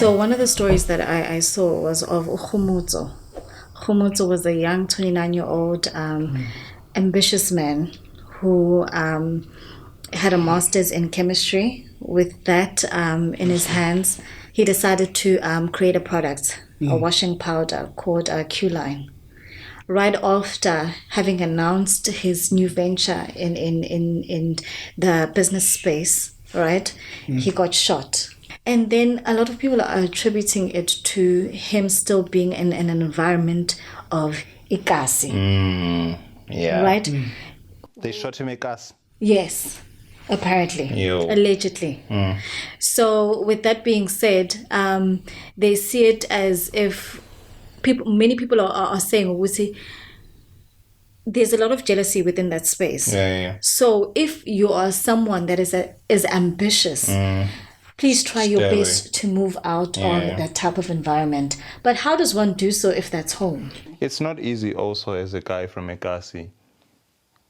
So one of the stories that I saw was of Kgomotso. Kgomotso was a young 29-year-old ambitious man who had a master's in chemistry. With that in his hands, he decided to create a product, a washing powder called Q-Line. Right after having announced his new venture in the business space, right, he got shot. And then a lot of people are attributing it to him still being in an environment of ikasi. Yeah. Right? They shot him at gas. Yes, apparently. Allegedly. So with that being said, they see it as if many people are saying, we see, there's a lot of jealousy within that space. So if you are someone that is ambitious, please try your best to move out of that type of environment. But how does one do so if that's home? It's not easy also as a guy from Ekasi.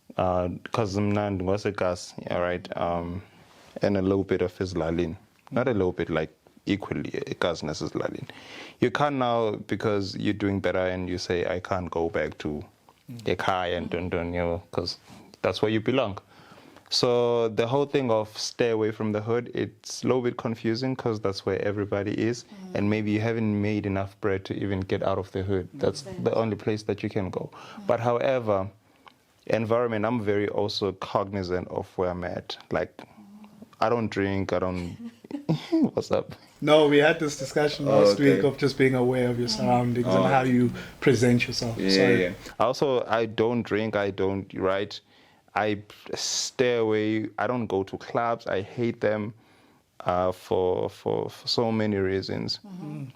Because Mnand was a gas, right? And a little bit of his lalin. Not a little bit, like equally a gasness is lalin. You can't now, because you're doing better and you say, I can't go back to Ekai and Dundun, because that's where you belong. So the whole thing of stay away from the hood, it's a little bit confusing because that's where everybody is. And maybe you haven't made enough bread to even get out of the hood. That's the only place that you can go. But however, environment, I'm very also cognizant of where I'm at. Like, I don't drink, I don't... What's up? No, we had this discussion last week of just being aware of your surroundings and how you present yourself. Also, I don't drink, I don't, right? I stay away. I don't go to clubs. I hate them for so many reasons.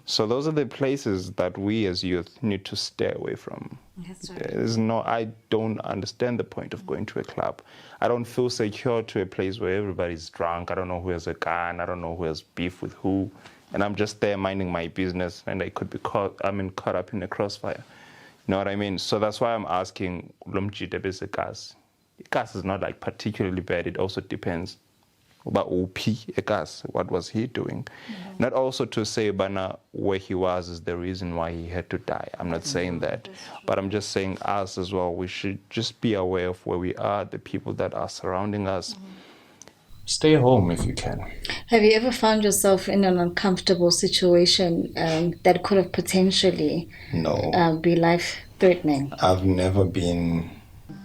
So those are the places that we as youth need to stay away from. That's right. There's no, I don't understand the point of going to a club. I don't feel secure to a place where everybody's drunk. I don't know who has a gun. I don't know who has beef with who. And I'm just there minding my business, and I could be caught up in the crossfire. You know what I mean? So that's why I'm asking, Lomjide gas. Gas is not like particularly bad. It also depends about OP gas. What was he doing? Not also to say Bana where he was is the reason why he had to die. I'm not saying that. But I'm just saying us as well. We should just be aware of where we are, the people that are surrounding us. Stay home if you can. Have you ever found yourself in an uncomfortable situation that could have potentially be life-threatening? I've never been...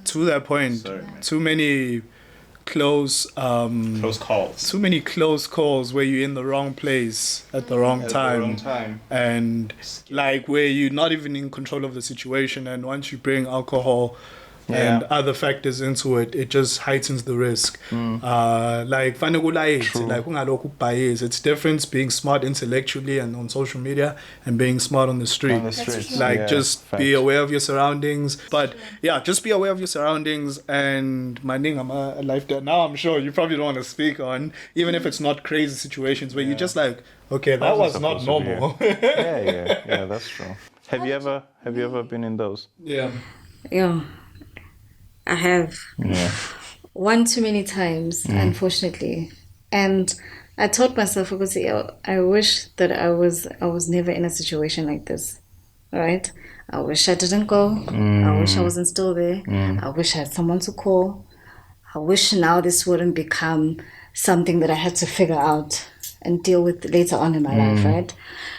To that point, too many close calls. Too many close calls where you're in the wrong place at the wrong time. And like where you're not even in control of the situation, and once you bring alcohol and other factors into it, it just heightens the risk. Like it's different being smart intellectually and on social media and being smart on the street. Like just be aware of your surroundings. But just be aware of your surroundings. And my name, I'm a life that now I'm sure you probably don't want to speak on, even if it's not crazy situations where you're just like, okay, that was not normal. Yeah, that's true. Have you ever been in those? Yeah, I have. One too many times, unfortunately. And I told myself, I wish that I was never in a situation like this. Right? I wish I didn't go. I wish I wasn't still there. I wish I had someone to call. I wish now this wouldn't become something that I had to figure out and deal with later on in my life, right?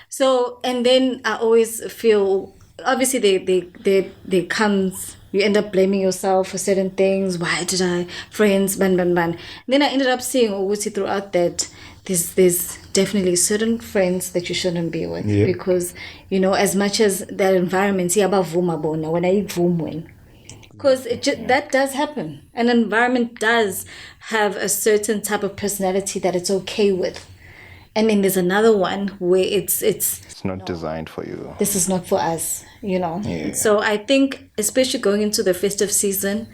So, and then I always feel, obviously they comes, you end up blaming yourself for certain things. Why did I? Friends, ban. Then I ended up seeing Owusi throughout that there's definitely certain friends that you shouldn't be with because, as much as that environment, because that does happen. An environment does have a certain type of personality that it's okay with. And then there's another one where it's not designed for you. This is not for us, So I think, especially going into the festive season,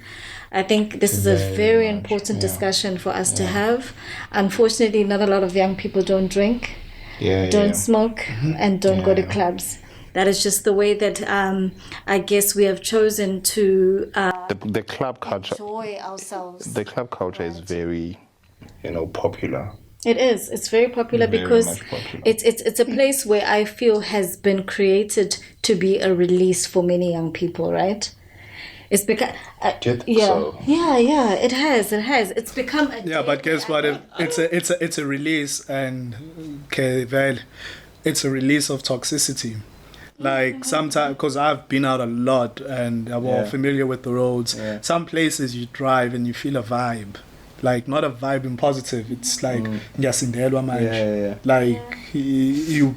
I think this is a very important discussion for us to have. Unfortunately, not a lot of young people don't drink, don't smoke, and don't go to clubs. That is just the way that I guess we have chosen to the club culture. Enjoy ourselves. The club culture is very, popular. It is. It's very popular Very because much popular. it's a place where I feel has been created to be a release for many young people, right? It's become yeah. It has. It's become a Yeah, but guess what? It's a release, and okay, well, it's a release of toxicity. Like sometimes, because I've been out a lot and I'm all familiar with the roads. Yeah. Some places you drive and you feel a vibe, like not a vibe in positive. It's like ngiyasindelwa manje. Yeah. Like you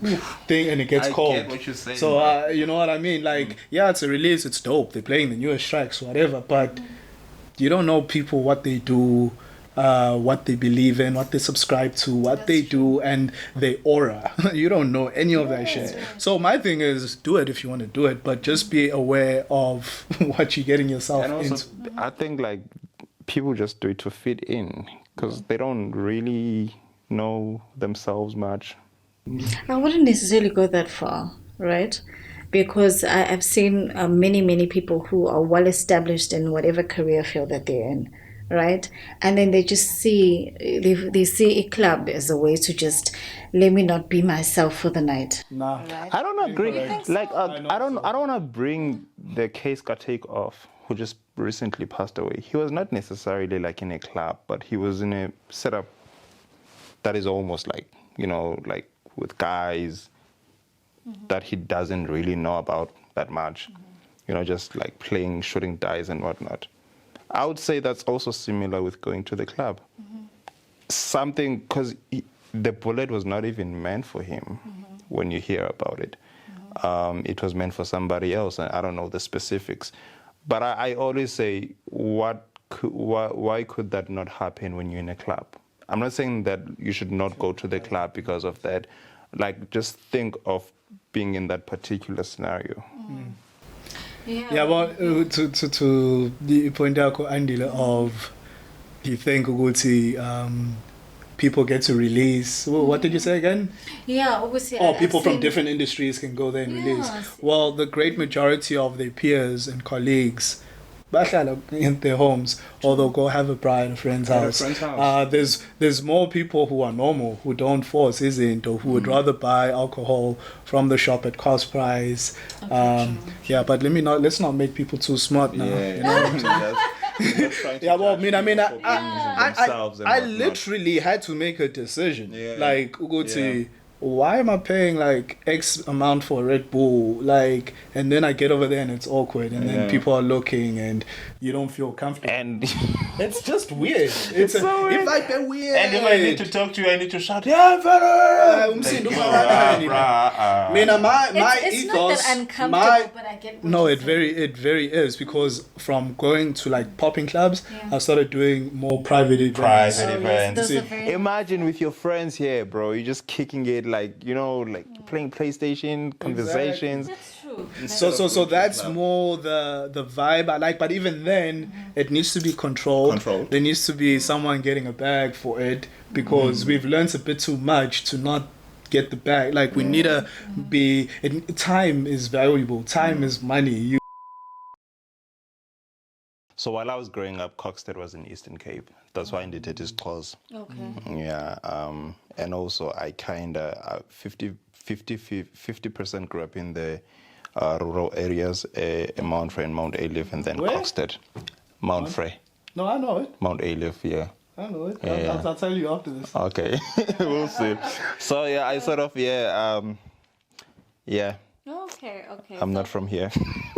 think, and it gets cold. Get what you're saying. So you know what I mean? Like yeah, it's a release. It's dope. They're playing the newest tracks, whatever. But you don't know people, what they do, what they believe in, what they subscribe to, what they do, and their aura. You don't know any of that shit. So my thing is, do it if you want to do it, but just be aware of what you're getting yourself And also, into. I think like people just do it to fit in because they don't really know themselves much. I wouldn't necessarily go that far, right? Because I've seen many people who are well established in whatever career field that they're in, right? And then they just see they see a club as a way to just let me not be myself for the night. Nah. I don't agree. Like I don't so. want to bring the case Katake off, who just recently passed away. He was not necessarily like in a club, but he was in a setup that is almost like, you know, like with guys that he doesn't really know about that much. You know, just like playing, shooting dice and whatnot. I would say that's also similar with going to the club. Something, because the bullet was not even meant for him when you hear about it. It was meant for somebody else, and I don't know the specifics. But I always say, why could that not happen when you're in a club? I'm not saying that you should not go to the club because of that. Like, just think of being in that particular scenario. Yeah, well, to the point out, Andile, of you think ukuthi people get to release. What did you say again? Yeah, obviously. Or people from different industries can go there and release. Well, the great majority of their peers and colleagues bahlala in their homes, or they'll go have a bride at a friend's house. There's more people who are normal, who don't force or who would rather buy alcohol from the shop at cost price. Yeah, but let's not make people too smart now. You know? Yeah, well, I literally had to make a decision. Like, why am I paying like X amount for a Red Bull? Like, and then I get over there and it's awkward, and then people are looking, and you don't feel comfortable. And it's just weird. It's so weird. It's like weird. And if I need to talk to you, I need to shout, yeah, my it's ethos, not that uncomfortable, but I get what it very is, because from going to like popping clubs, I started doing more private events. Imagine with your friends here, bro. You're just kicking it, like, you know, like playing PlayStation, conversations. That's true. So that's more the vibe I like. But even then, it needs to be controlled. There needs to be someone getting a bag for it, because we've learned a bit too much to not get the bag. Like, we need to be. Time is valuable. Time is money. So while I was growing up, Coxted was in Eastern Cape. That's why I did his clothes. Okay. Yeah. And also I kind of 50% grew up in the rural areas, Mount Frey and Mount Alief, and then Coxted. Mount Frey. No, I know it. Mount Alief, yeah. I know it. I'll tell you after this. Okay. We'll see. So yeah, I sort of, yeah. Okay. I'm not from here.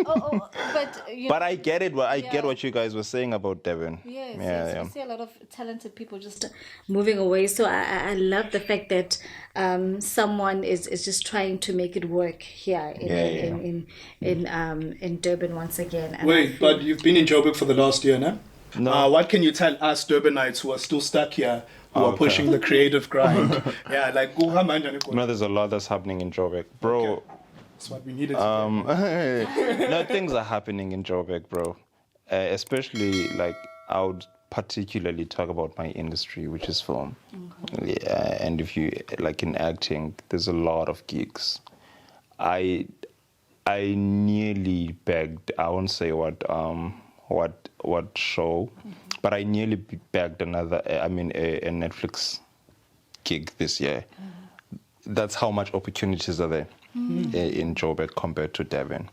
But I get it. I get what you guys were saying about Devon. Yes, I see a lot of talented people just moving away. So I love the fact that someone is just trying to make it work here in Durban once again. And wait, but you've been in Joburg for the last year, no? No. What can you tell us Durbanites who are still stuck here, who are pushing the creative grind? Yeah, like go. No, there's a lot that's happening in Joburg, bro. Okay. That's what we needed. No, things are happening in Joburg, bro. Especially, like, I would particularly talk about my industry, which is film. Yeah, and if you, like, in acting, there's a lot of gigs. I nearly begged, I won't say what show, but I nearly begged a Netflix gig this year. That's how much opportunities are there in Joburg compared to Durban.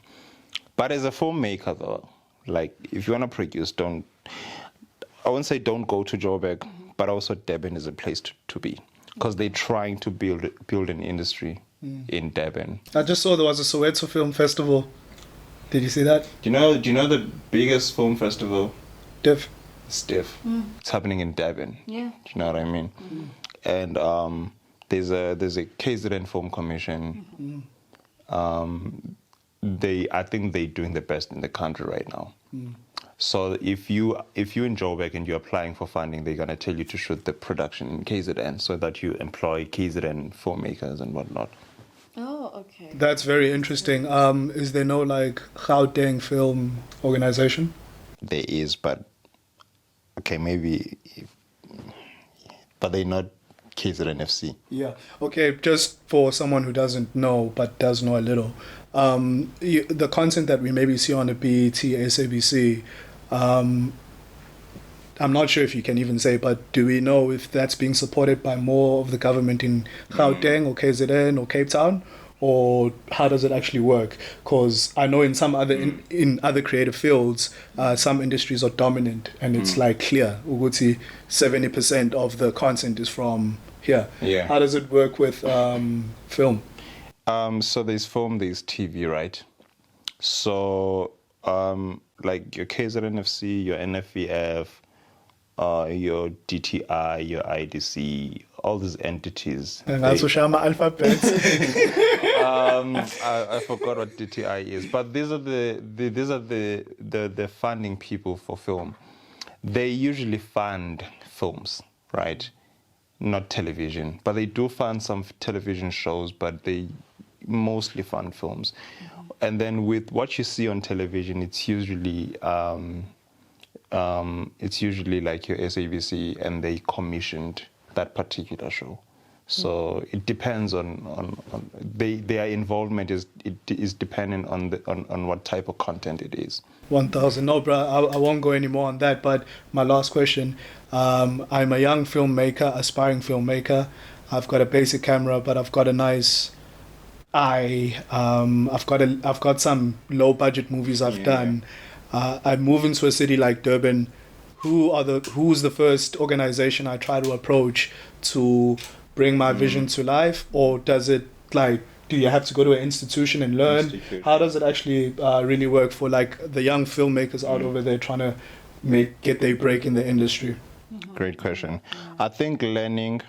But as a filmmaker, though, like if you want to produce, I won't say don't go to Joburg, but also Durban is a place to be, because they're trying to build an industry in Durban. I just saw there was a Soweto Film Festival. Did you see that? Do you know the biggest film festival? Sthe. Sthe. It's happening in Durban. Yeah. Do you know what I mean? And there's a KZN Film Commission. I think they're doing the best in the country right now. So if you in Joburg and you're applying for funding, they're gonna tell you to shoot the production in KZN so that you employ KZN filmmakers and whatnot. Oh, okay. That's very interesting. Is there no like Gauteng film organization? There is, but okay, maybe, but they're not KZN FC. Yeah. Okay. Just for someone who doesn't know but does know a little, the content that we maybe see on the BET, SABC, I'm not sure if you can even say, but do we know if that's being supported by more of the government in Gauteng or KZN or Cape Town, or how does it actually work? Because I know in some other in other creative fields, some industries are dominant, and it's like clear, Uguti, 70% of the content is from here. Yeah. How does it work with film? So there's film, there's TV, right? So like your KZN FC, your NFVF, your DTI, your IDC, all these entities. And also Shama alphabets. I forgot what DTI is, but these are the funding people for film. They usually fund films, right? Not television, but they do fund some television shows, but they mostly fund films. And then with what you see on television, it's usually like your SABC, and they commissioned that particular show. So it depends on their involvement is dependent on what type of content it is. 1,000. No, bro, I won't go any more on that. But my last question: I'm a young filmmaker, aspiring filmmaker. I've got a basic camera, but I've got a nice eye. I've got some low budget movies I've done. I move into a city like Durban. Who's the first organization I try to approach to bring my vision to life? Or does it do you have to go to an institution and learn? How does it actually really work for like the young filmmakers out over there trying to get their break in the industry? Great question. I think learning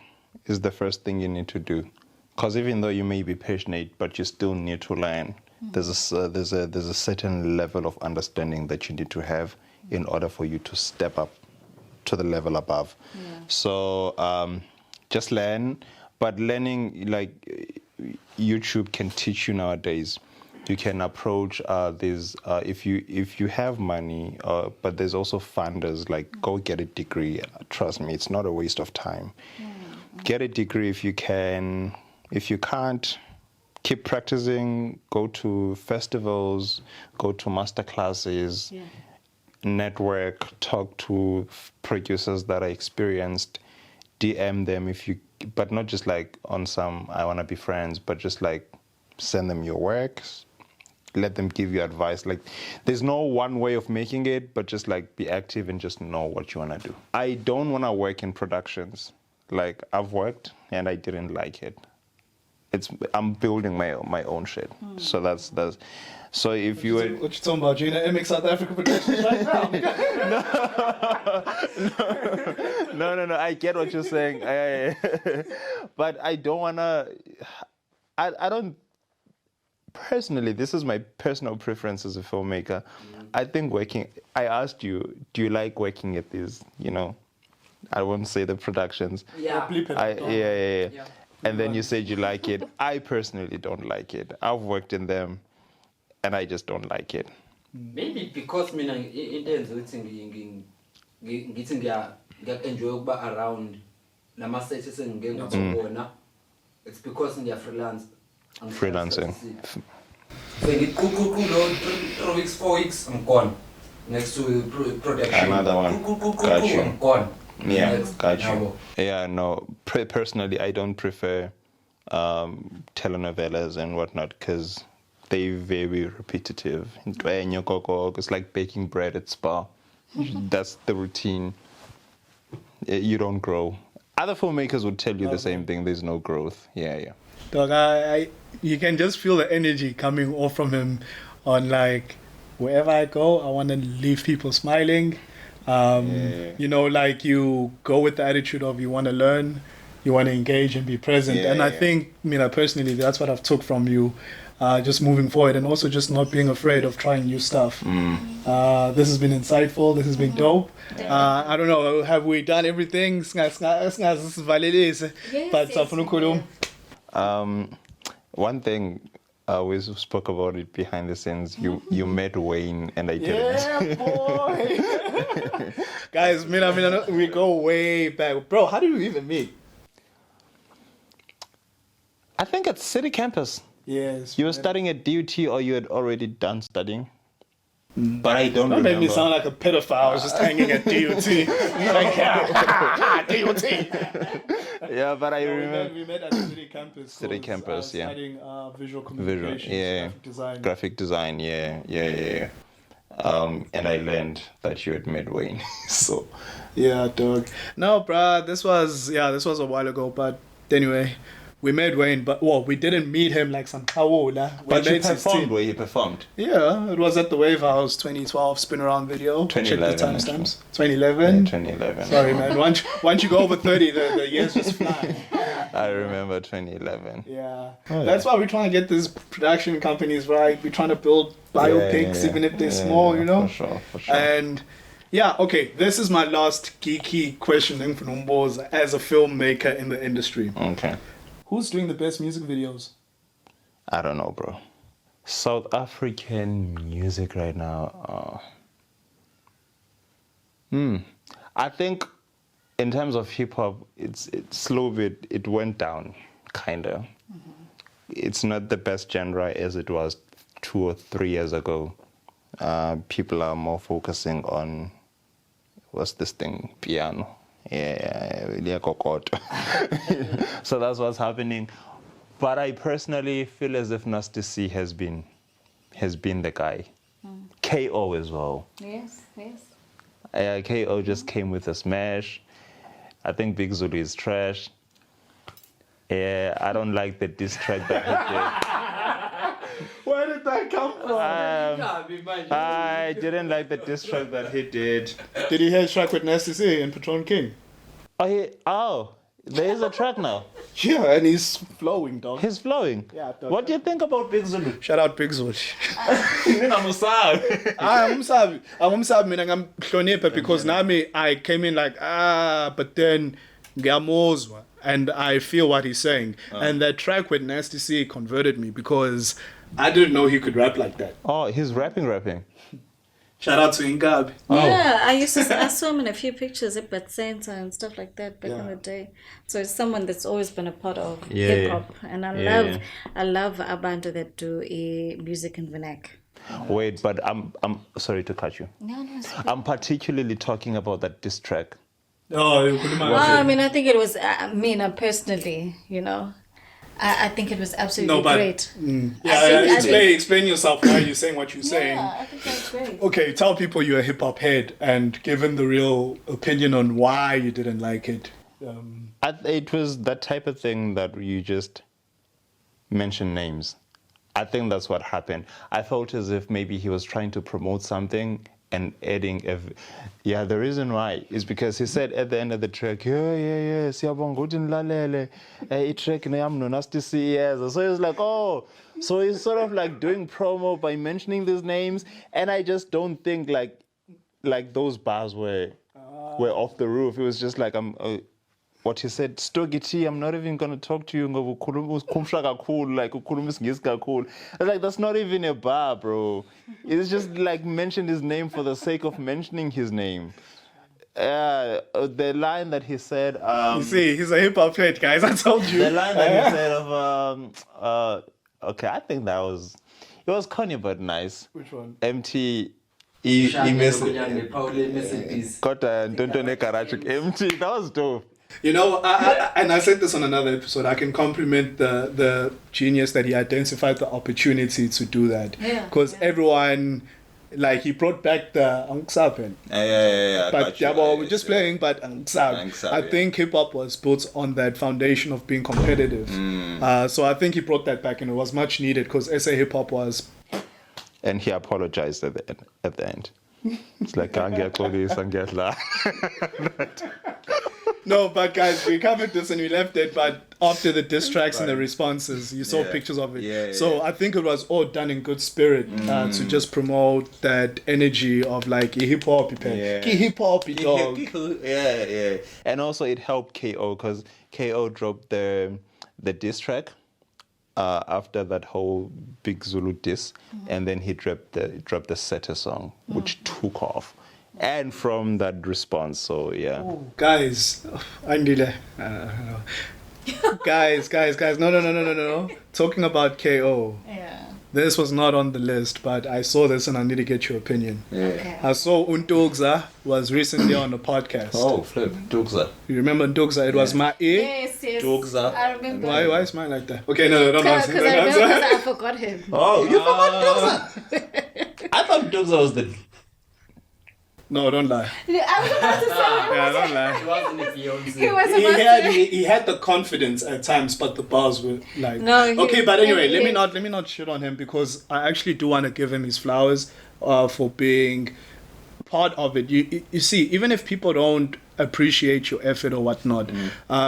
is the first thing you need to do, because even though you may be passionate, but you still need to learn. There's a certain level of understanding that you need to have in order for you to step up to the level above. So just learn, but learning, like YouTube can teach you nowadays. You can approach this if you have money, but there's also funders. Like, go get a degree. Trust me, it's not a waste of time. Get a degree if you can. If you can't, keep practicing. Go to festivals. Go to master classes. Network. Talk to producers that are experienced. DM them but not just like on some I want to be friends, but just like send them your works. Let them give you advice. Like, there's no one way of making it, but just like be active and just know what you want to do. I don't want to work in productions. Like, I've worked and I didn't like it. I'm building my own shit. So that's so if you were... What you talking about, Gina? MX South Africa Productions right now. No. I get what you're saying. But I don't want to... I don't... Personally, this is my personal preference as a filmmaker. I think I asked you, do you like working at these, I won't say the productions. Yeah. Yeah. And then you said you like it. I personally don't like it. I've worked in them, and I just don't like it. Maybe because mina intense ukuthi ngienjoy ukuba around lama sets esengike ngakubona. It's because ngiya freelancing. So ngit 3 weeks 4 weeks I'm gone. Next to production. Another one. Got you. I'm gone. Yeah, Next. got you. Ngcobo. Yeah, no. Personally, I don't prefer telenovelas and whatnot because they're very repetitive. It's like baking bread at Spa. That's the routine. You don't grow. Other filmmakers would tell you the same thing. There's no growth. Yeah. Dog, you can just feel the energy coming off from him on like, wherever I go, I want to leave people smiling. You know, like you go with the attitude of you want to learn, you want to engage and be present. And I think, personally, that's what I've took from you, just moving forward, and also just not being afraid of trying new stuff. This has been insightful. This has been dope. I don't know, have we done everything? One thing, we spoke about it behind the scenes. You met Wayne and I didn't. Yeah, boy. Guys, we go way back. Bro, how did we even meet? I think at City Campus. Yes. You were studying at DUT or you had already done studying? But I don't That remember. made me sound like a pedophile. I was just hanging at DUT. DUT. Yeah, but I remember. We met at the City Campus. City Campus, yeah. Studying visual communication, graphic design, yeah. And I learned that you had met Wayne. So, yeah, dog. No, bruh, this was a while ago. But anyway, we met Wayne, but we didn't meet him like some Paola. But you performed where he performed. Yeah, it was at the Wave House 2012 spin around video. 2011. Check the timestamps. 2011. Yeah, 2011. Sorry, man. Once you go over 30, the years just fly. I remember 2011. Yeah. That's why we're trying to get these production companies right. We're trying to build biopics, even if they're small, you know? For sure. And yeah, okay, this is my last geeky question for Numbos as a filmmaker in the industry. Okay. Who's doing the best music videos? I don't know, bro. South African music right now. I think in terms of hip hop, it's slow bit. It went down, kinda. It's not the best genre as it was 2 or 3 years ago. People are more focusing on what's this thing, piano. Yeah, so that's what's happening. But I personally feel as if Sthe has been the guy. KO as well. Yes. KO just came with a smash. I think Big Zulu is trash. Yeah, I don't like the diss track that he did. Where did that come from? I didn't like the diss track that he did. Did he hear track with Sthe and Patron King? There is a track now. Yeah, and he's flowing, dog. He's flowing. Yeah, dog. What do you think about Big Zulu? Shout out Big Zulu. I'm sorry. I'm sorry, I'm because Nami, I came in like, but then Ngamozwa, and I feel what he's saying. And that track with Sthe converted me because I didn't know he could rap like that. Oh, he's rapping. Shout out to Ngcobo. Yeah, I saw him in a few pictures at Center and stuff like that back in the day. So it's someone that's always been a part of hip hop, and I love abantu that do music in vernac. Wait, but I'm sorry to cut you. No, I'm particularly talking about that diss track. I think it was personally, I think it was absolutely great. Explain yourself why you're saying what you're saying. Yeah, I think that's great. Okay, tell people you're a hip hop head and given the real opinion on why you didn't like it. It was that type of thing that you just mention names. I think that's what happened. I felt as if maybe he was trying to promote something and adding the reason why is because he said at the end of the track, siyabonga ukuthi nilalele track nami Sthe. So he's like, so he's sort of like doing promo by mentioning these names, and I just don't think like those bars were off the roof. It was just like what he said, Stogiti, I'm not even going to talk to you. Like, that's not even a bar, bro. It's just like mentioned his name for the sake of mentioning his name. The line that he said... you see, he's a hip-hop head, guys. I told you. The line that he said of... okay, I think it was corny but nice. Which one? MT... empty. That was dope. You know, and I said this on another episode, I can compliment the genius that he identified the opportunity to do that. Because everyone, like, he brought back the Ngcobo. But we're just playing, but Ngcobo. I think hip-hop was built on that foundation of being competitive. So I think he brought that back, and it was much needed, because SA hip-hop was... And he apologized at the end. It's like, can't get all this and get that. No, but guys, we covered this and we left it, but after the diss tracks and the responses, you saw pictures of it. So I think it was all done in good spirit to just promote that energy of like hip hop, hip hop dog. And also it helped KO because KO dropped the diss track after that whole big Zulu diss, and then he dropped the Sthe song, which took off. And from that response, so yeah. Oh, guys, Andile. Guys, no. Talking about KO. Yeah. This was not on the list, but I saw this and I need to get your opinion. Okay. I saw Ntukuza was recently on a podcast. Oh, flip, Ntukuza. You remember Ntukuza? It was my ear. Yes. Ntukuza. I remember. Why is mine like that? Okay, no, don't answer. Because I forgot him. Oh, you forgot Ntukuza? I thought Ntukuza was the... No, don't lie. I was about to say. Yeah, don't lie. He wasn't a Beyonce. He was about to. He had the confidence at times, but the bars were like... No, okay, but anyway, let me not shit on him, because I actually do want to give him his flowers for being part of it. You see, even if people don't appreciate your effort or whatnot,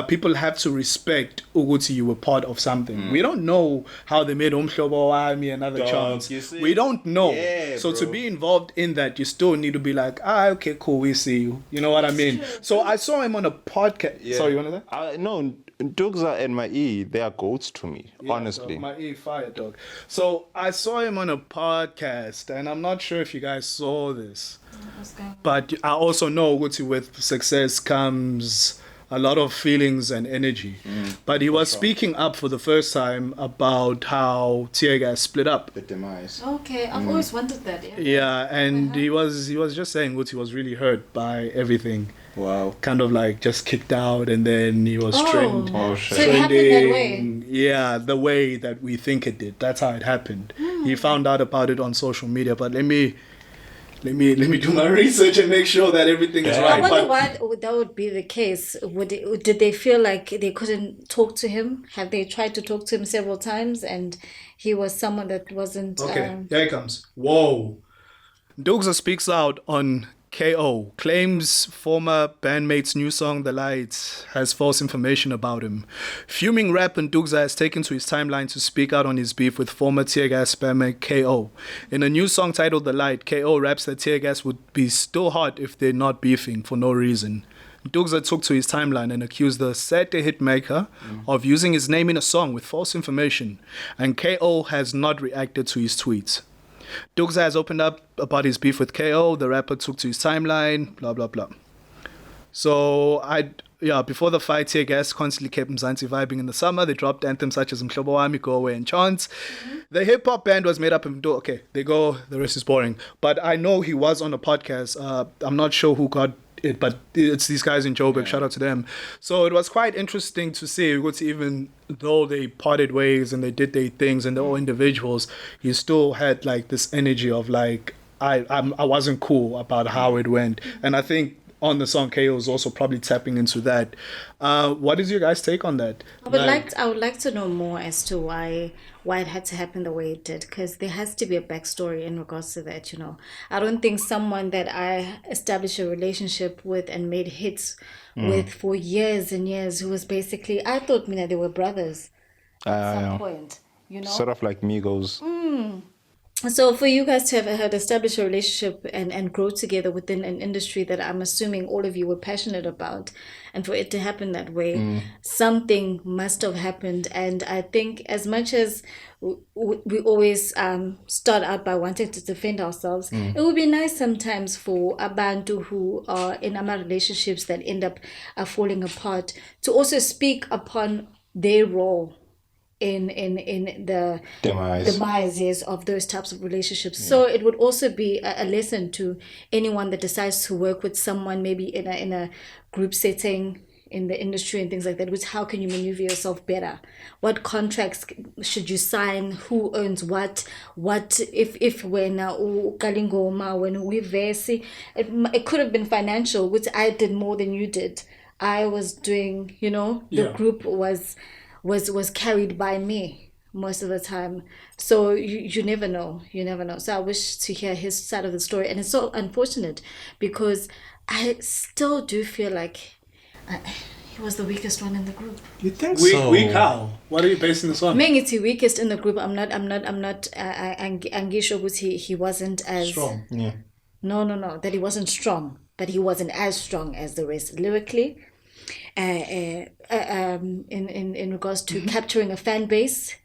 people have to respect Uguti, you were part of something. We don't know how they made Umhlobo Wami another chance. We don't know. Yeah, so bro. to be involved in that, you still need to be like, okay, cool, we see you. You know what I mean? True. So I saw him on a podcast. Yeah. Sorry, you want to say? No, Ntukuza and my E, they are goats to me, honestly. Dog, my E fire dog. So I saw him on a podcast, and I'm not sure if you guys saw this, but I also know with success comes a lot of feelings and energy. But he was speaking up for the first time about how Teargas split up. The demise. Okay, I've always wanted that. Yeah, and he was just saying he was really hurt by everything. Wow. Kind of like just kicked out, and then he was trending. Oh, shit. So it happened that way? Yeah, the way that we think it did. That's how it happened. He found out about it on social media, but let me do my research and make sure that everything is right. I wonder why that would be the case. Did they feel like they couldn't talk to him? Have they tried to talk to him several times and he was someone that wasn't... Okay, here it comes. Whoa. Ntukuza speaks out on KO, claims former bandmate's new song The Light has false information about him. Fuming rapper Ntukuza has taken to his timeline to speak out on his beef with former Teargas bandmate KO. In a new song titled The Light, KO raps that Teargas would be still hot if they're not beefing for no reason. Ntukuza took to his timeline and accused the Sthe hitmaker of using his name in a song with false information, and KO has not reacted to his tweets. Ntukuza has opened up about his beef with KO. The rapper took to his timeline, blah, blah, blah. So, before the fight, Teargas constantly kept Mzansi vibing in the summer. They dropped anthems such as Mhlobo Wami, Go Away, and Chance. The hip-hop band was made up of... Okay, the rest is boring. But I know he was on a podcast. I'm not sure who got it, but it's these guys in Joburg. Shout out to them. So it was quite interesting to see, even though they parted ways and they did their things and they're all individuals, he still had like this energy of like, I wasn't cool about how it went. And I think on the song, KO is also probably tapping into that. What is your guys' take on that? I would like to know more as to why it had to happen the way it did, because there has to be a backstory in regards to that. I don't think someone that I established a relationship with and made hits with for years and years, who was basically, I thought they were brothers at some point. Sort of like Migos. So for you guys to have had established a relationship and grow together within an industry that I'm assuming all of you were passionate about, and for it to happen that way, something must have happened. And I think as much as we always start out by wanting to defend ourselves, it would be nice sometimes for abantu who are in our relationships that end up falling apart to also speak upon their role in the demise yes, of those types of relationships. So it would also be a lesson to anyone that decides to work with someone, maybe in a group setting in the industry and things like that, which how can you maneuver yourself better? What contracts should you sign? Who owns what if when Kalingoma, when we versi, it could have been financial, which I did more than you did. I was doing, the group was carried by me most of the time. So you never know. So I wish to hear his side of the story, and it's so unfortunate because I still do feel like he was the weakest one in the group. You think so? Weak how? What are you basing this on? Maybe it's the weakest in the group. I'm not Angisho, he wasn't as strong. Yeah. No, that he wasn't strong, but he wasn't as strong as the rest lyrically. In regards to capturing a fan base,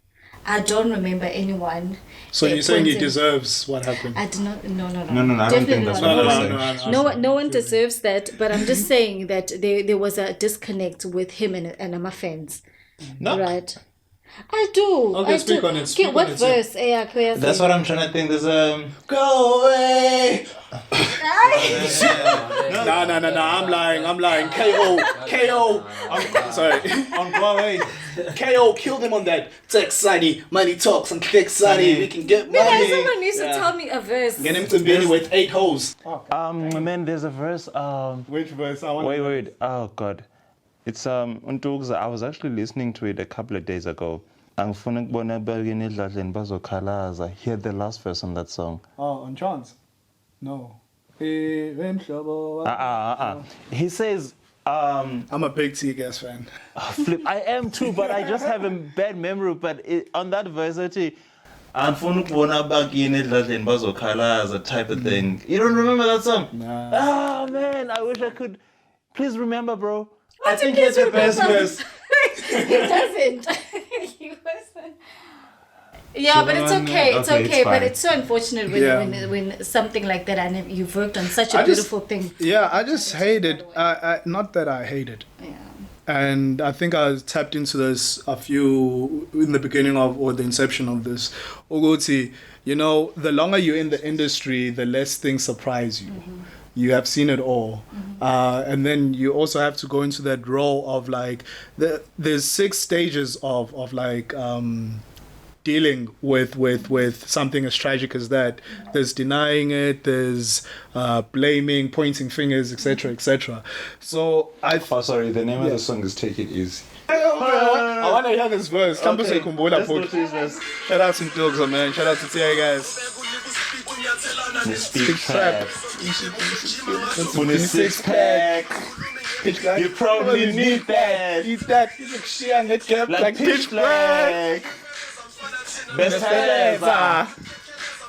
I don't remember anyone. So you're saying he deserves what happened? I do not. No. I don't think that's what I'm saying. No one deserves that. But I'm just saying that there was a disconnect with him and my fans. No. Right. I do. Okay, speak on it. What verse? That's what I'm trying to think. There's go away. No. I'm lying. KO. Sorry. On go away. KO killed him on that. Text Sunny, money talks and click Sunny. We can get money. Someone needs to tell me a verse. Get him to be with 8 hoes. Man, there's a verse. Which verse? Wait. Oh God. It's Ntukuza. I was actually listening to it a couple of days ago. Hear the last verse on that song. Oh, on chance? No. He says, I'm a big Teargas fan. Flip, I am too, but I just have a bad memory. But on that verse, actually, type of thing. You don't remember that song? Nah. Man, I wish I could. Please remember, bro. I think it's the best verse. He doesn't. He wasn't. Yeah, but it's okay. It's okay. But it's so unfortunate when something like that, and you've worked on such a beautiful thing. Yeah, I just hate it. Not that I hate it. Yeah. And I think I tapped into this a few in the beginning of or the inception of this. Ogoti, the longer you're in the industry, the less things surprise you. Mm-hmm. You have seen it all. Mm-hmm. And then you also have to go into that role of like, there's 6 stages of like dealing with something as tragic as that. There's denying it, there's blaming, pointing fingers, etc., etc. So sorry, the name of the song is Take It Easy. I want to hear this verse. Okay. Shout out to Ntukuza, man. Shout out to Teargas. Speak trap. 26 pack. You probably need that. Eat that. Like pitch black. Best teleza.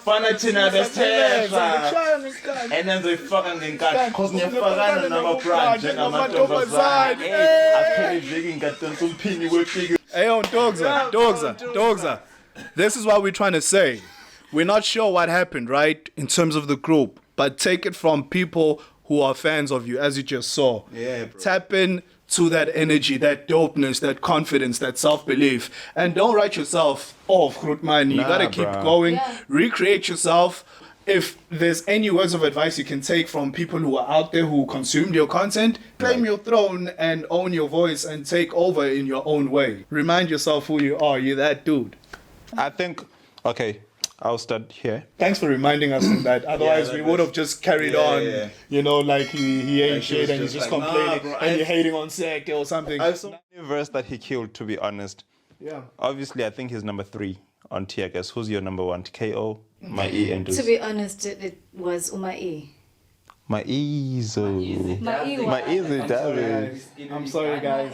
Fanatina best teleza. And then they fucking get cause you fucking number branch and I'm not over side. I can't drinking got done some penny with figure. Hey, Dogza. This is what we're trying to say. We're not sure what happened, right, in terms of the group, but take it from people who are fans of you, as you just saw. Yeah, bro. Tap in to that energy, that dopeness, that confidence, that self-belief, and don't write yourself off, grootman. You gotta keep going, recreate yourself. If there's any words of advice you can take from people who are out there who consumed your content, claim your throne and own your voice and take over in your own way. Remind yourself who you are. You're that dude. I think, okay, I'll start here. Thanks for reminding us of that. Otherwise, we would have just carried on. Like he ain't shit and he's just like, complaining and you're hating on Sthe or something. I saw a verse that he killed, to be honest. Yeah. Obviously, I think he's number 3 on Teargas. Who's your number 1? KO, my E, and To be honest, it was Umai. My Ezo. My Ezo, David. I'm sorry, guys.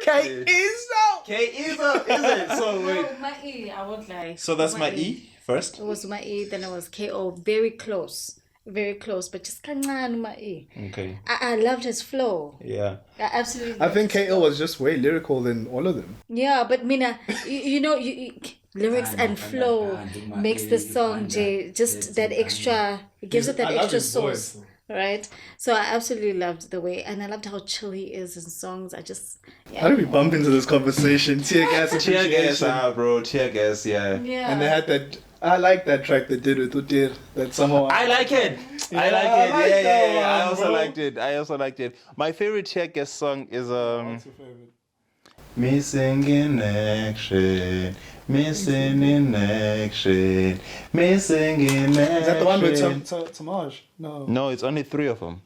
K-Ezo, is it? So wait. No, my E, I won't lie. So that's my E first? It was my E, then it was KO. Very close, but just kancane my E. Okay. I loved his flow. Yeah. I absolutely. I think KO was just way lyrical than all of them. Yeah, but Mina, lyrics and flow makes the song, Jay, just that extra. It gives it that extra sauce. right? So I absolutely loved the way, and I loved how chill he is in songs. I just, How did we bump into this conversation? Teargas appreciation. Bro. Teargas, yeah. yeah. And they had that. I like that track they did with Utir. That somehow. I like it. Yeah, I like I it. like Yeah, that yeah. I one, also bro. liked it. I also liked it. My favorite Teargas song is What's your favorite? Missing in Action. Missing in Action. Missing in Action. Is that the one with Tamaj? No. No, it's only 3 of them.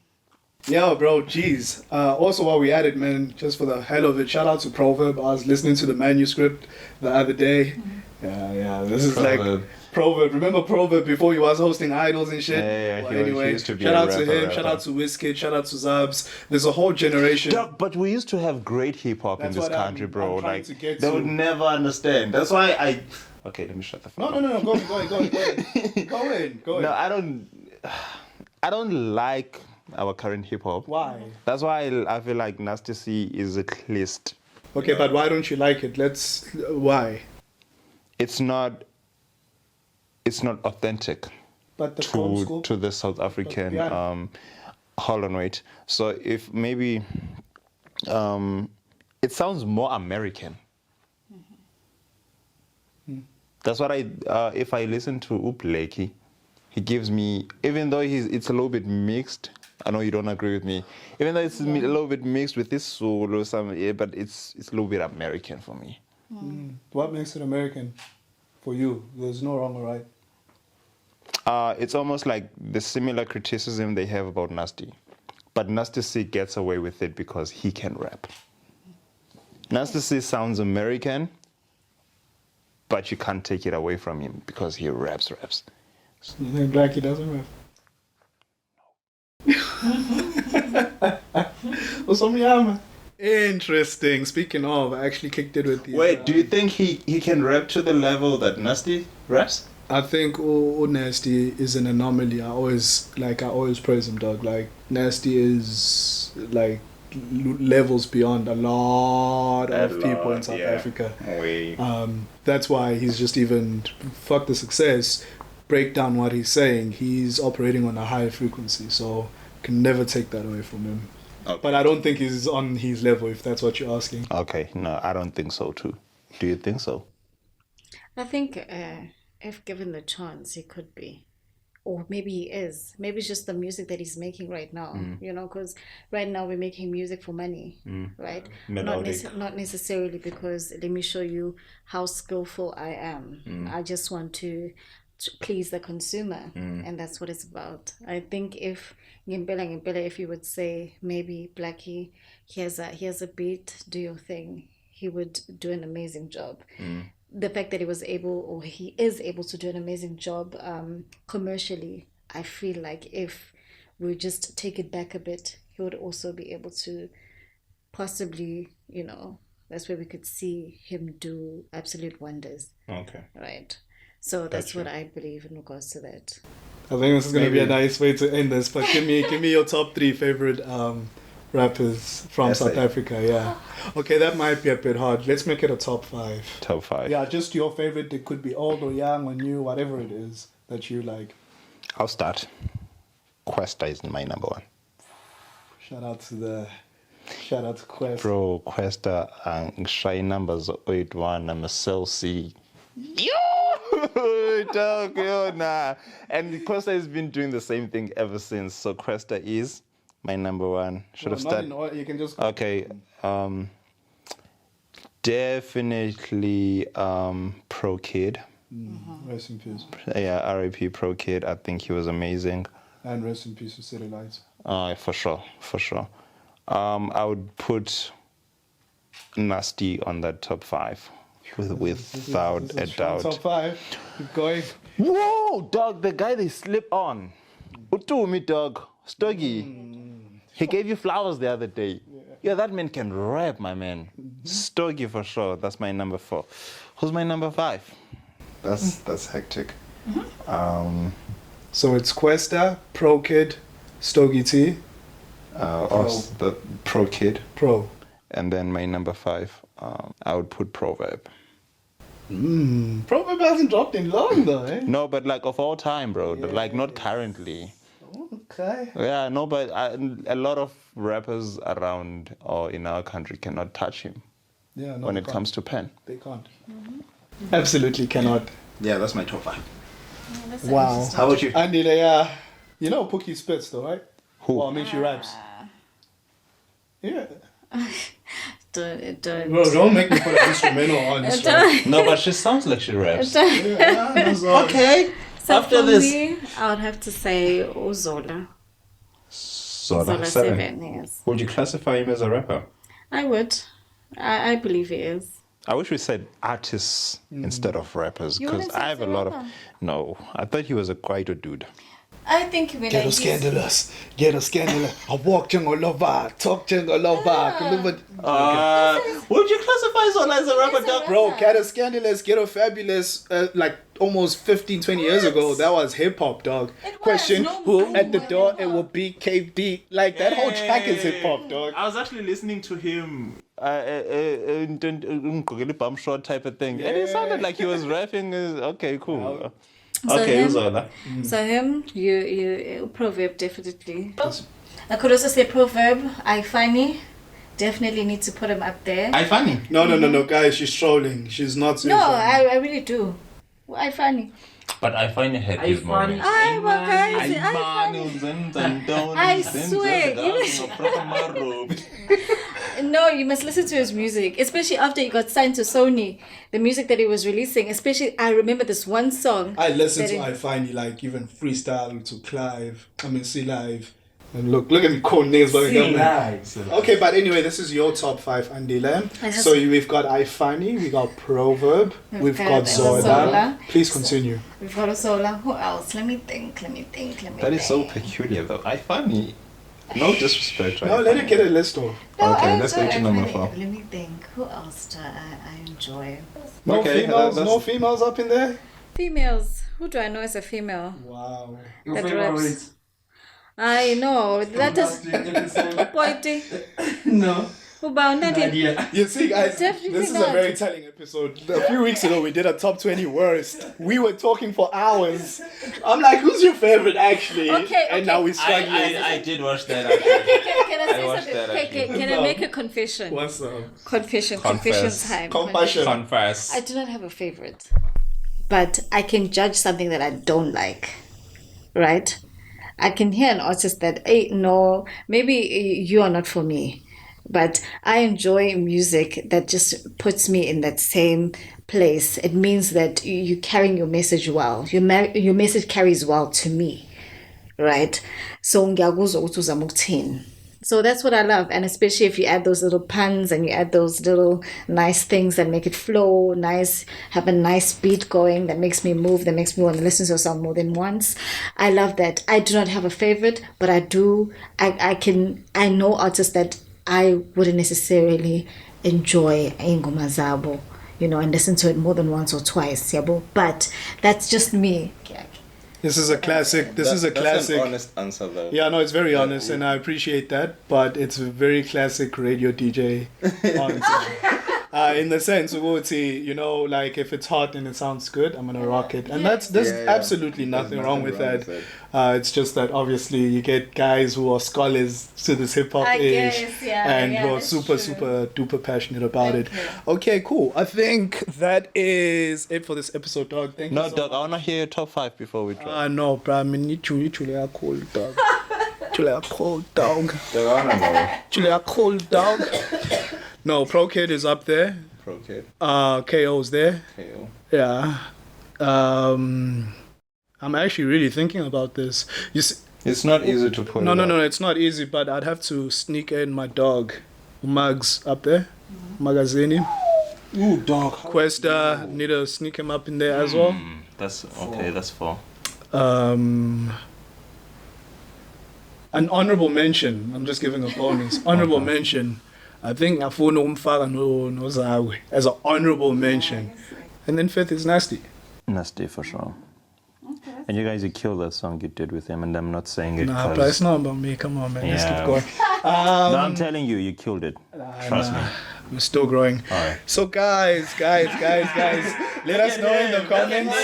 Yeah, bro, jeez. Also, while we at it, man, just for the hell of it, shout out to Proverb. I was listening to the manuscript the other day. Yeah, this is Proverb. like Proverb. Remember Proverb before he was hosting Idols and shit? Yeah, Well, he anyway, used to be shout a out to rapper, him, shout out to Wizkid, shout out to Zabs. There's a whole generation. But we used to have great hip hop in That's this what country, I'm bro. trying Like to get they to. would never understand. That's why I. Okay, let me shut the fuck up. No, go in. Go in. No, I don't like our current hip hop. Why? That's why I feel like Nasty C is a list. Okay, but why don't you like it? Why? It's not authentic But the old school? to the South African. Yeah. Hold on, wait. So if maybe it sounds more American. That's what if I listen to Blakey, he gives me, even though it's a little bit mixed. I know you don't agree with me. Even though it's a little bit mixed with this soul or something, yeah, but it's a little bit American for me. What makes it American for you? There's no wrong or right. It's almost like the similar criticism they have about Nasty. But Nasty C gets away with it because he can rap. Nasty C sounds American, but you can't take it away from him because he raps. You think Blackie doesn't rap? Interesting. Speaking of, I actually kicked it with the. Wait, do you think he can rap to the level that Nasty raps? I think Nasty is an anomaly. I always praise him, dog. Like Nasty is like levels beyond a lot of people in South Africa. That's why he's just even fuck the success. Break down what he's saying. He's operating on a higher frequency, so can never take that away from him. Okay. But I don't think he's on his level, if that's what you're asking. Okay, no, I don't think so too. Do you think so? I think if given the chance, he could be. Or maybe he is. Maybe it's just the music that he's making right now, you know, because right now we're making music for money, right? Not necessarily because let me show you how skillful I am. I just want to please the consumer, and that's what it's about. I think if Ngempela, if you would say maybe Blackie, here's a beat, do your thing, he would do an amazing job. The fact that he is able to do an amazing job commercially, I feel like if we just take it back a bit, he would also be able to possibly, you know, that's where we could see him do absolute wonders. Okay. Right. So that's what I believe in regards to that. I think this is going to be a nice way to end this, but give me your top 3 favorite rappers from South Africa, yeah. Okay, that might be a bit hard. Let's make it a top 5. Top 5. Yeah, just your favorite. It could be old or young or new, whatever it is that you like. I'll start. Questa is my number 1. Shout out to Quest. Bro, Questa and Shy numbers 81. I'm a cell C. Yo! Dog, yo, nah. And Questa has been doing the same thing ever since. So Questa is my number 1. Should have started. You can just. Okay. Definitely Pro Kid. Rest in peace. Yeah, R.I.P. Pro Kid. I think he was amazing. And rest in peace to City Lights. For sure. I would put Nasty on that top 5. Without a doubt. Top 5. Keep going. Whoa, dog, the guy they slip on. Utumi, dog. Stoggy. He gave you flowers the other day. Yeah, that man can rap, my man. Stoggy for sure. That's my number 4. Who's my number 5? That's hectic. So it's Questa, Pro Kid, Stogie T. The Pro Kid. Pro. And then my number 5, I would put Proverb. Proverb hasn't dropped in long though, eh? No, but like of all time, bro. Like not currently. Okay. Yeah, no, but a lot of rappers around or in our country cannot touch him. Yeah, no, when it comes to pen. They can't. Absolutely cannot. Yeah, that's my top 5. Oh, Wow. How about you? Andy, you know Pookie spits though, right? Who? Well, I mean, she raps. Yeah. Don't. Bro, don't make me put an instrumental on this one. No, but she sounds like she raps. Okay. So After for this. me, I would have to say Uzola. Zola 7. 7, yes. Would you classify him as a rapper? I would. I believe he is. I wish we said artists instead of rappers You because wouldn't say I have he's a a lot of. rapper? No, I thought he was a Kwaito dude. I think when Get a scandalous. Get a scandalous. I walk jungle lover. Talk jungle lover. Would you classify Zola as a rapper, dog? Bro, get a scandalous, get a fabulous, like almost 15, 20 years ago, that was hip hop, dog. It was. Question, No, who no, at the no, door, no. it will be KB. Like, that whole track is hip hop, dog. I was actually listening to him. Bum short type of thing. And it sounded like he was rapping. Okay, cool. So Okay, him- Zola. So him, you proverb definitely. I could also say proverb. I funny. Definitely need to put him up there. I funny. No, guys, she's trolling. She's not No, serious. I really do. I funny. But I find it had I his funny. moments. I guys. I swear, No, you must listen to his music, especially after he got signed to Sony. The music that he was releasing, especially I remember this one song. I listened that to I Finally, like, even freestyle to Clive. See Live. And look at me calling names. Okay, but anyway, this is your top 5, Andile. So we've got I Funny, we got Proverb, we've got Zola. Zola. Please continue. We've got Zola. Who else? Let me think. That is so peculiar, though. I funny. No disrespect. No, let it get a list off. Okay, let's go to number 4. Let me think. Who else do I enjoy? No Okay, females, that's- no females up in there? Females. Who do I know as a female? Wow. That raps. I know. That is Pointy. No. Who bound that? You see, guys, Definitely this is not. a very telling episode. A few weeks ago, we did a top 20 worst. We were talking for hours. I'm like, who's your favorite, actually? Okay, And now we're struggling. I did watch that, actually. Can I say watched something? that, actually. Can I make a confession? What's up? Confession Confess. time. Compassion. Confess. I do not have a favorite, but I can judge something that I don't like, right? I can hear an artist that, hey, no, maybe you are not for me, but I enjoy music that just puts me in that same place. It means that you're carrying your message well. Your message carries well to me, right? So ngiyakuzwa ukuthi uzama ukuthini. So that's what I love, and especially if you add those little puns and you add those little nice things that make it flow nice, have a nice beat going that makes me move, that makes me want to listen to a song more than once. I love that. I do not have a favorite, but I do. I know artists that I wouldn't necessarily enjoy ingoma zabo, and listen to it more than once or twice, yabo. But that's just me. This is a classic. That's an honest answer, though. Yeah, no, it's very honest, and I appreciate that. But it's a very classic radio DJ answer. In the sense, like if it's hot and it sounds good, I'm gonna rock it, and there's absolutely nothing wrong with that. It's just that obviously you get guys who are scholars to this hip hop age, and who are super duper passionate about it. Okay, cool. I think that is it for this episode, dog. Thank you. No, so Doug, I want to hear your top 5 before we drop. No, bro. I mean, you are cold, dog. You are cold, dog. You are cold, dog. No, Pro Kid is up there. Pro Kid. KO's there. KO. Yeah. I'm actually really thinking about this. You see, It's not easy to put. no, it's not easy, but I'd have to sneak in my dog, Mugs, up there. Magazini. Ooh, dog. Questa, need to sneak him up in there as well. That's okay. That's 4. An honorable mention. I'm just giving a bonus. Honorable mention. I think Afuna Umfaka no Zawe as an honorable mention. And then 5th is Nasty. Nasty for sure. Okay. And you guys, you killed that song you did with him, and I'm not saying it. Nah, but it's not about me. Come on, man. Let's keep going. No, I'm telling you, you killed it. Trust me. We're still growing. All right. So guys, Let us know in the comments.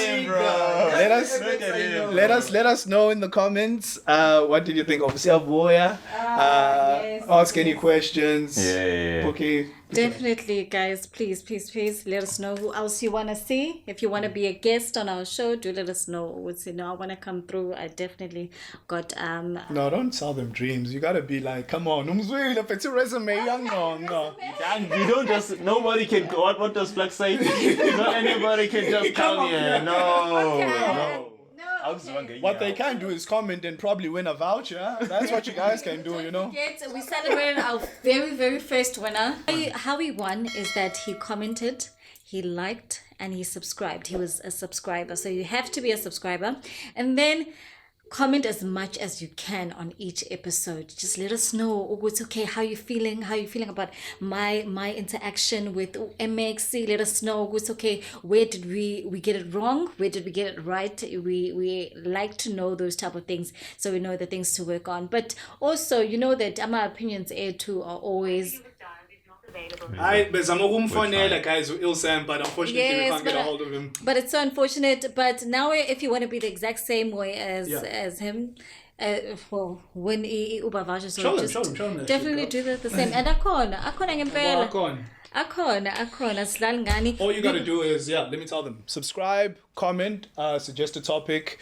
Let us know in the comments. What did you think of Siyavuya? Yes. Ask any questions. Yeah. Okay. Definitely, guys. Please let us know who else you want to see. If you want to be a guest on our show, do let us know. We'll say, no, I want to come through. I definitely got No, don't sell them dreams. You gotta be like, come on, it's a resume, young no. You don't just. Nobody can go. What does Black say? Not anybody can just come here. No. What they can do is comment and probably win a voucher. That's what you guys can do, you know. We celebrated our very, very first winner. How he won is that he commented, he liked, and he subscribed. He was a subscriber. So you have to be a subscriber. And then comment as much as you can on each episode. Just let us know, it's okay, how you feeling about my interaction with MX. Let us know, it's okay, where did we get it wrong, where did we get it right. We like to know those type of things, so we know the things to work on. But also, you know that my opinions too are always Guys, but unfortunately we can't get a hold of him. But it's so unfortunate. But now, if you want to be the exact same way as him, when Uber voucher, so just definitely do the same. And all you gotta do is let me tell them, subscribe, comment, suggest a topic.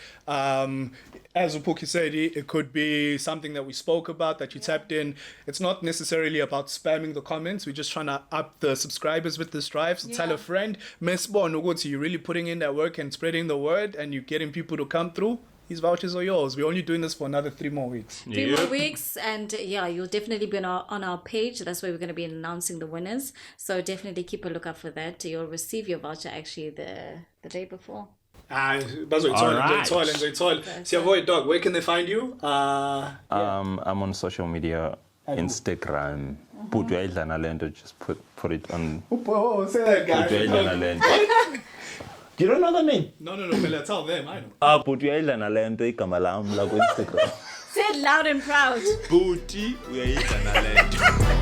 As Pookie said, it could be something that we spoke about that you tapped in. It's not necessarily about spamming the comments. We're just trying to up the subscribers with this drive. So tell a friend, you're really putting in that work and spreading the word, and you're getting people to come through. These vouchers are yours. We're only doing this for another 3 more weeks. 3 more weeks, and you'll definitely be on our page. That's where we're going to be announcing the winners. So definitely keep a lookout for that. You'll receive your voucher actually the day before. Siyavuya, dog, where can they find you? I'm on social media, Instagram. Just put it on. Say that, guy. You don't know the name? No, Pella, tell them, I know. Say it loud and proud. Booty, we are